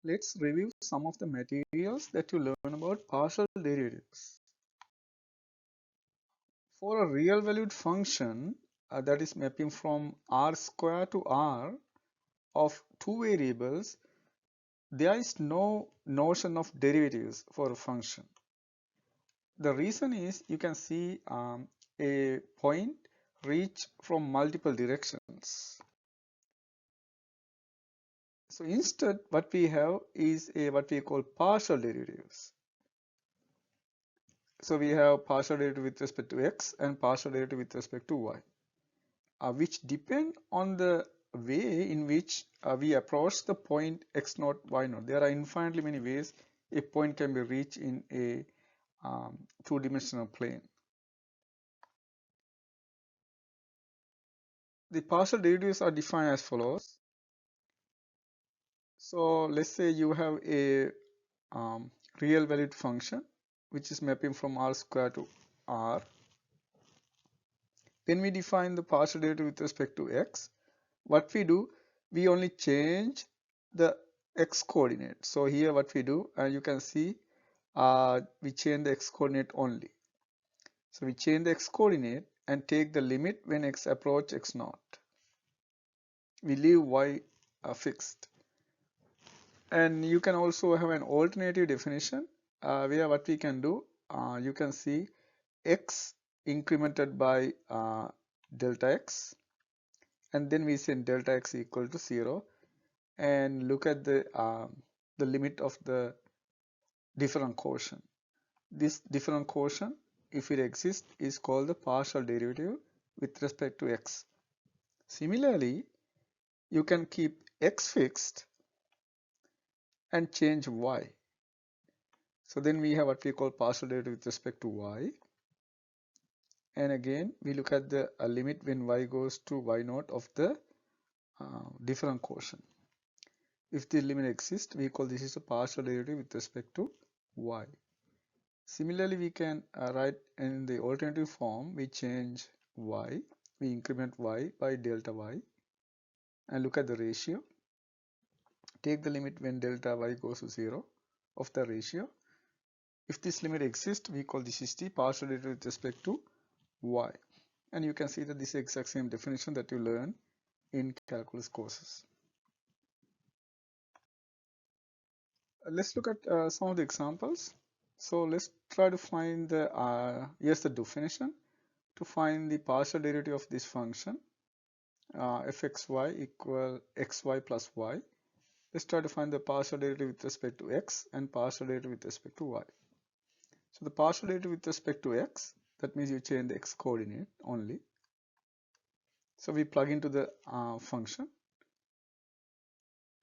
Let's review some of the materials that you learn about partial derivatives. For a real valued function that is mapping from r square to r of two variables, there is no notion of derivatives for a function. The reason is you can see a point reach from multiple directions. So instead what we have is what we call partial derivatives. So we have partial derivative with respect to x and partial derivative with respect to y, which depend on the way in which we approach the point x naught, y naught. There are infinitely many ways a point can be reached in a two-dimensional plane. The partial derivatives are defined as follows. So let's say you have a real valued function which is mapping from r square to r. When we define the partial derivative with respect to x, what we do, we only change the x coordinate. So here what we do, you can see we change the x coordinate only. So we change the x coordinate and take the limit when x approach x naught. We leave y fixed. And you can also have an alternative definition where what we can do, you can see x incremented by delta x, and then we send delta x equal to 0 and look at the limit of the different quotient. This different quotient, if it exists, is called the partial derivative with respect to x. Similarly, you can keep x fixed and change y. So then we have what we call partial derivative with respect to y. And again, we look at the limit when y goes to y naught of the different quotient. If the limit exists, we call this is a partial derivative with respect to y. Similarly, we can write in the alternative form, we change y, we increment y by delta y and look at the ratio. Take the limit when delta y goes to 0 of the ratio. If this limit exists, we call this is the partial derivative with respect to y. And you can see that this is the exact same definition that you learn in calculus courses. Let's look at some of the examples. So let's try to find the definition to find the partial derivative of this function fxy equal xy plus y. Let's try to find the partial derivative with respect to x and partial derivative with respect to y. So the partial derivative with respect to x, that means you change the x coordinate only. So we plug into the function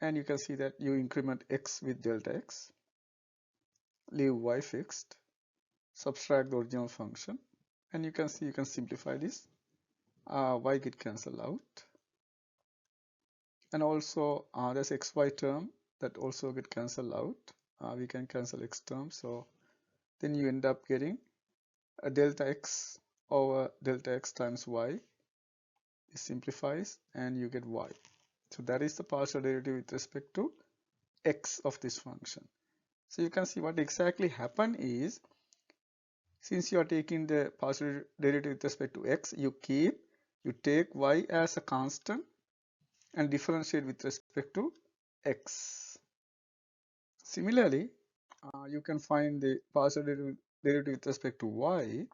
and you can see that you increment x with delta x, leave y fixed, subtract the original function, and you can see you can simplify this. Y get cancelled out, and also there's xy term that also get cancelled out. We can cancel x term, so then you end up getting a delta x over delta x times y. This simplifies and you get y. So that is the partial derivative with respect to x of this function. So you can see what exactly happened is, since you are taking the partial derivative with respect to x, you take y as a constant and differentiate with respect to x. Similarly, you can find the partial derivative with respect to y.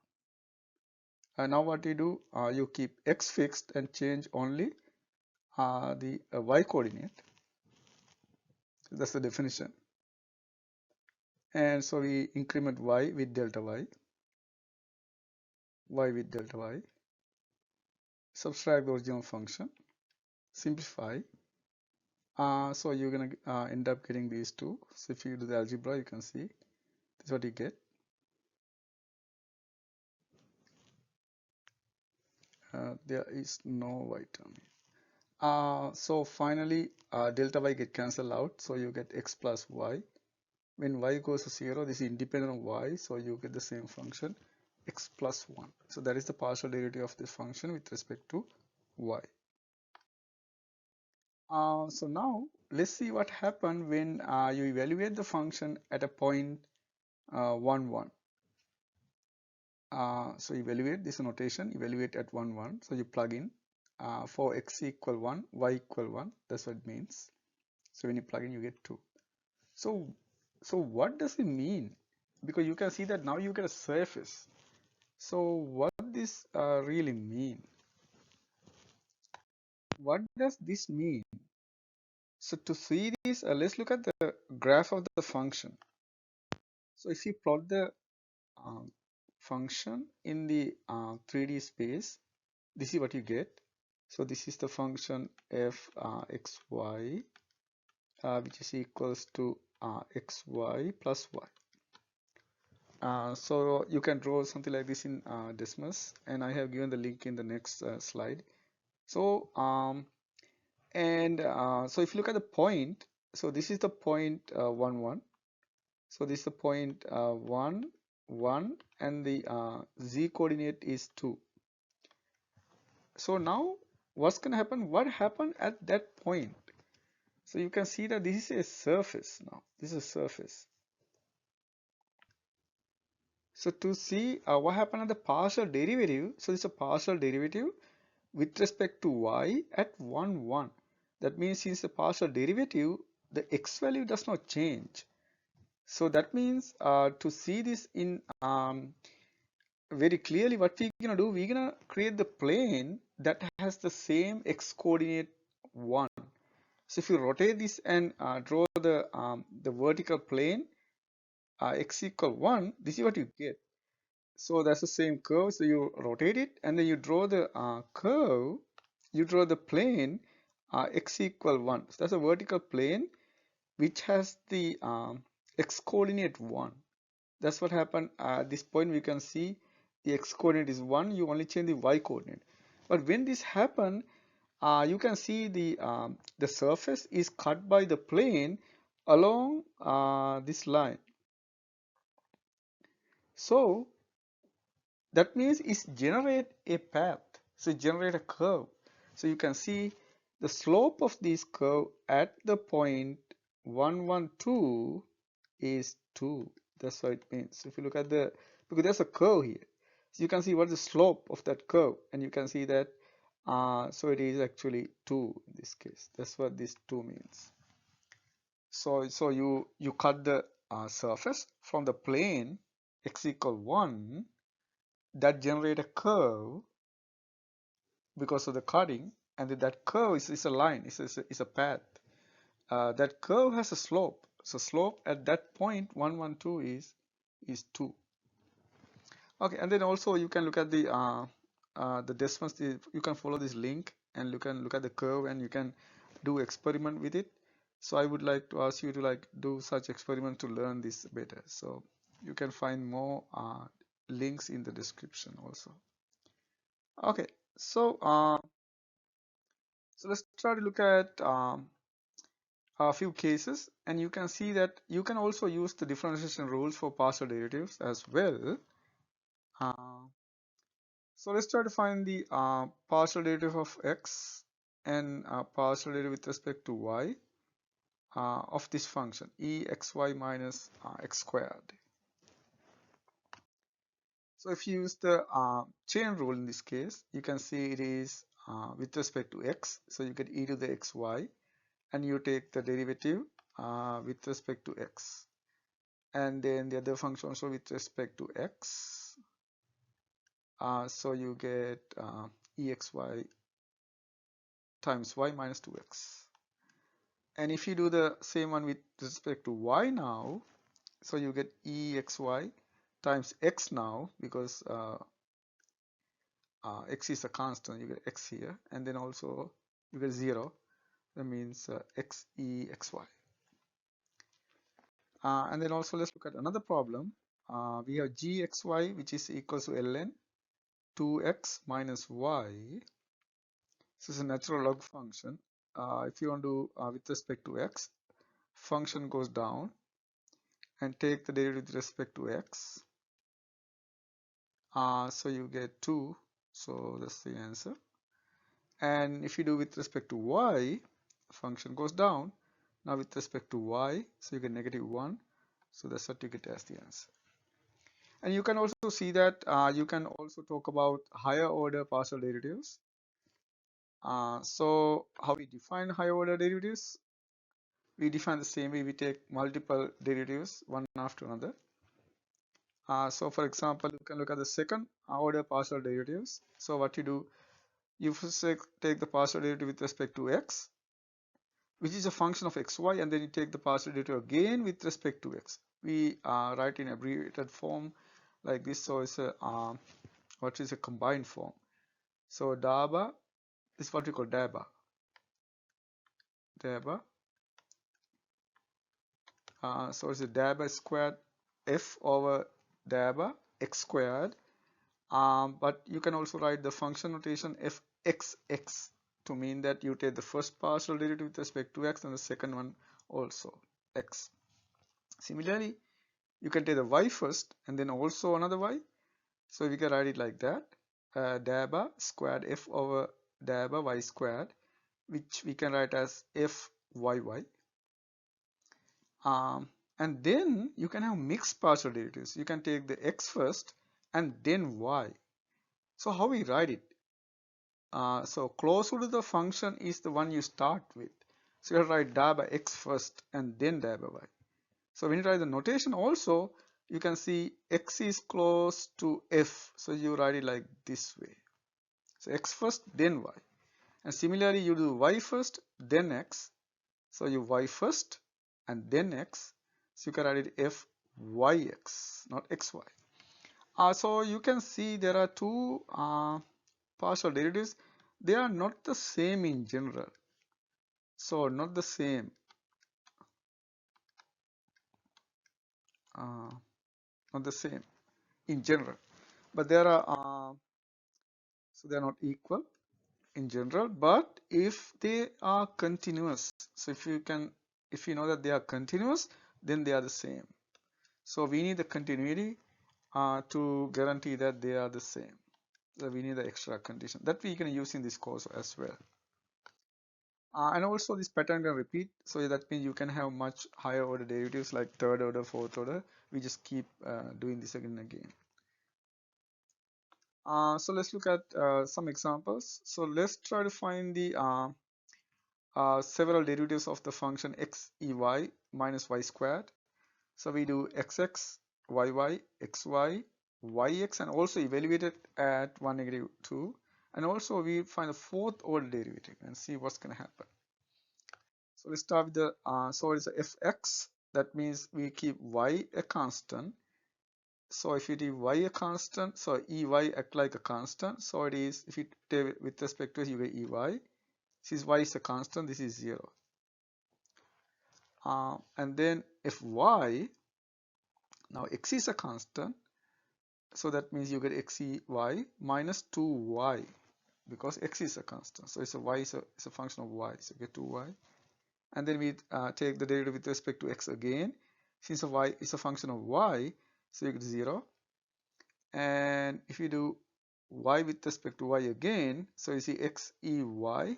And now what you do, you keep x fixed and change only the y coordinate. That's the definition. And so we increment y with delta y with delta y, subtract the original function, simplify. So you're going to end up getting these two. So if you do the algebra, you can see this is what you get. There is no y term here. So finally, delta y get cancelled out. So you get x plus y. When y goes to 0, this is independent of y. So you get the same function, x plus 1. So that is the partial derivative of this function with respect to y. So now let's see what happened when you evaluate the function at a point 1, 1. So evaluate this notation, evaluate at 1, 1. So you plug in for x equal 1, y equal 1. That's what it means. So when you plug in, you get 2. So, so what does it mean? Because you can see that now you get a surface. So what this really mean? What does this mean? So to see this, let's look at the graph of the function. So if you plot the um, function in the 3D space, this is what you get. So this is the function f xy, which is equals to xy plus y. So you can draw something like this in Desmos, and I have given the link in the next slide. So so if you look at the point, so this is the point 1 1. So this is the point 1 1, and the z coordinate is 2. So now what's going to happen? What happened at that point? So you can see that this is a surface now. This is a surface. So to see what happened at the partial derivative, so this is a partial derivative with respect to y at 1 1. That means since the partial derivative, the x value does not change. So that means to see this in very clearly, what we're gonna do, we're gonna create the plane that has the same x coordinate 1. So if you rotate this and draw the vertical plane x equal 1, this is what you get. So that's the same curve. So you rotate it and then you draw the curve, you draw the plane x equal 1. So that's a vertical plane which has the x coordinate 1. That's what happened at this point. We can see the x coordinate is 1, you only change the y coordinate. But when this happen, you can see the surface is cut by the plane along this line. So that means it generate a path, so generate a curve. So you can see the slope of this curve at the point 1 1 2 is 2. That's what it means. So if you look at because there's a curve here, so you can see what the slope of that curve, and you can see that so it is actually 2 in this case. That's what this 2 means. So you cut the surface from the plane x equal 1, that generate a curve because of the cutting, and that curve is a line, is a path. That curve has a slope. So slope at that point 1 1 2 is 2. Okay, and then also you can look at the Desmos. You can follow this link and you can look at the curve and you can do experiment with it. So I would like to ask you to like do such experiment to learn this better. So you can find more links in the description also. Okay, so so let's try to look at a few cases, and you can see that you can also use the differentiation rules for partial derivatives as well. Uh, so let's try to find the partial derivative of x and partial derivative with respect to y of this function exy minus x squared. So if you use the chain rule in this case, you can see it is with respect to x, so you get e to the xy, and you take the derivative with respect to x, and then the other function also with respect to x, so you get exy times y minus 2x. And if you do the same one with respect to y now, so you get exy times x now, because x is a constant, you get x here, and then also you get 0, that means xy. And then also let's look at another problem. We have gxy, which is equals to ln 2x minus y. This is a natural log function. If you want to with respect to x, function goes down and take the derivative with respect to x. So you get 2. So that's the answer. And if you do with respect to y, function goes down. Now with respect to y, so you get -1. So that's what you get as the answer. And you can also see that you can also talk about higher order partial derivatives. So how we define higher order derivatives? We define the same way. We take multiple derivatives one after another. So for example, you can look at the second order partial derivatives. So what you do, you first take the partial derivative with respect to x, which is a function of xy, and then you take the partial derivative again with respect to x. We write in abbreviated form like this, so it's a what is a combined form. So daba is what we call daba. So it's a daba squared f over daba x squared. But you can also write the function notation fxx to mean that you take the first partial derivative with respect to x and the second one also x. Similarly, you can take the y first and then also another y. So we can write it like that. Daba squared f over daba y squared, which we can write as fyy. And then you can have mixed partial derivatives. You can take the x first and then y. So how we write it? So closer to the function is the one you start with. So you write daba x first and then daba y. So when you write the notation also, you can see x is close to f. So you write it like this way. So x first, then y. And similarly, you do y first, then x. So you y first and then x. So you can write it fyx, not xy. So you can see there are two partial derivatives. They are not the same in general. So not the same. Not the same in general. But there are so they are not equal in general. But if they are continuous, so if you know that they are continuous, then they are the same. So we need the continuity to guarantee that they are the same. So we need the extra condition that we can use in this course as well. And also this pattern can repeat, so that means you can have much higher order derivatives like third order, fourth order. We just keep doing this again and again. So let's look at some examples. So let's try to find the several derivatives of the function x e y minus y squared. So we do xx, yy, xy, yx, and also evaluate it at 1, -2. And also we find the fourth order derivative and see what's going to happen. So we start with the, so it's a fx. That means we keep y a constant. So if you do y a constant, so ey act like a constant. So it is, if you take it with respect to it, you get ey. Since y is a constant, this is 0. And then if y, now x is a constant, so that means you get xey minus 2y because x is a constant. So it's a y is a function of y, so you get 2y. And then we take the derivative with respect to x again. Since y is a function of y, so you get 0. And if you do y with respect to y again, so you see x e y,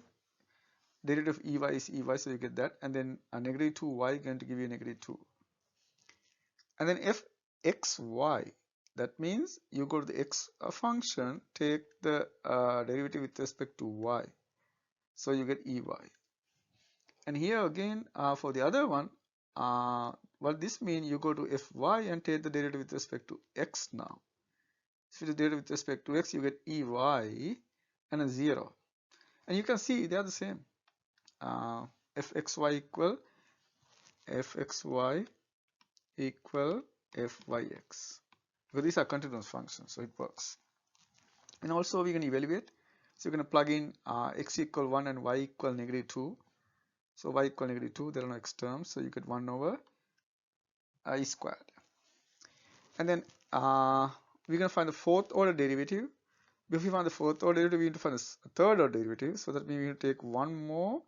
derivative of ey is ey, so you get that. And then a -2y going to give you a -2. And then f x y, that means you go to the x function, take the derivative with respect to y, so you get ey. And here again for the other one, what this means, you go to fy and take the derivative with respect to x now. If you do derivative with respect to x, you get ey and a 0. And you can see they are the same. fxy equal fxy equal fyx. Because these are continuous functions, so it works. And also we can evaluate. So you're going to plug in x equal 1 and y equal -2. So y equal -2, there are no x terms, so you get 1 over I squared. And then we're going to find the fourth order derivative. If we find the fourth order derivative, we need to find the third order derivative. So that means we need to take one more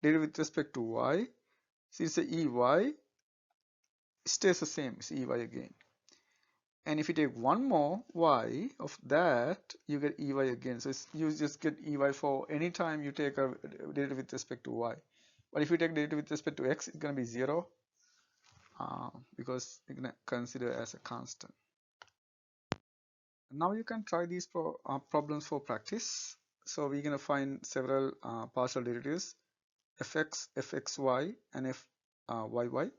derivative with respect to y. Since the ey stays the same, it's ey again. And if you take one more y of that, you get ey again. So you just get ey for any time you take a derivative with respect to y. But if you take derivative with respect to x, it's going to be 0 because you're going to consider as a constant. Now you can try these problems for practice. So we're going to find several partial derivatives, fx, fxy, and fyy.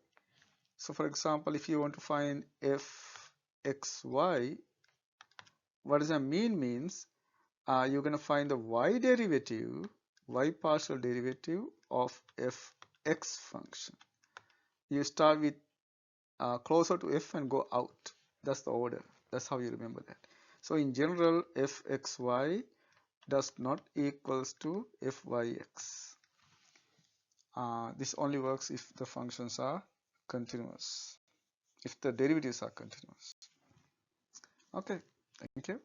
So for example, if you want to find fxy, what does that means you're going to find the y derivative, y partial derivative of fx function. You start with closer to f and go out. That's the order. That's how you remember that. So in general, fxy does not equals to fyx. This only works if the functions are continuous, if the derivatives are continuous. Okay, thank you.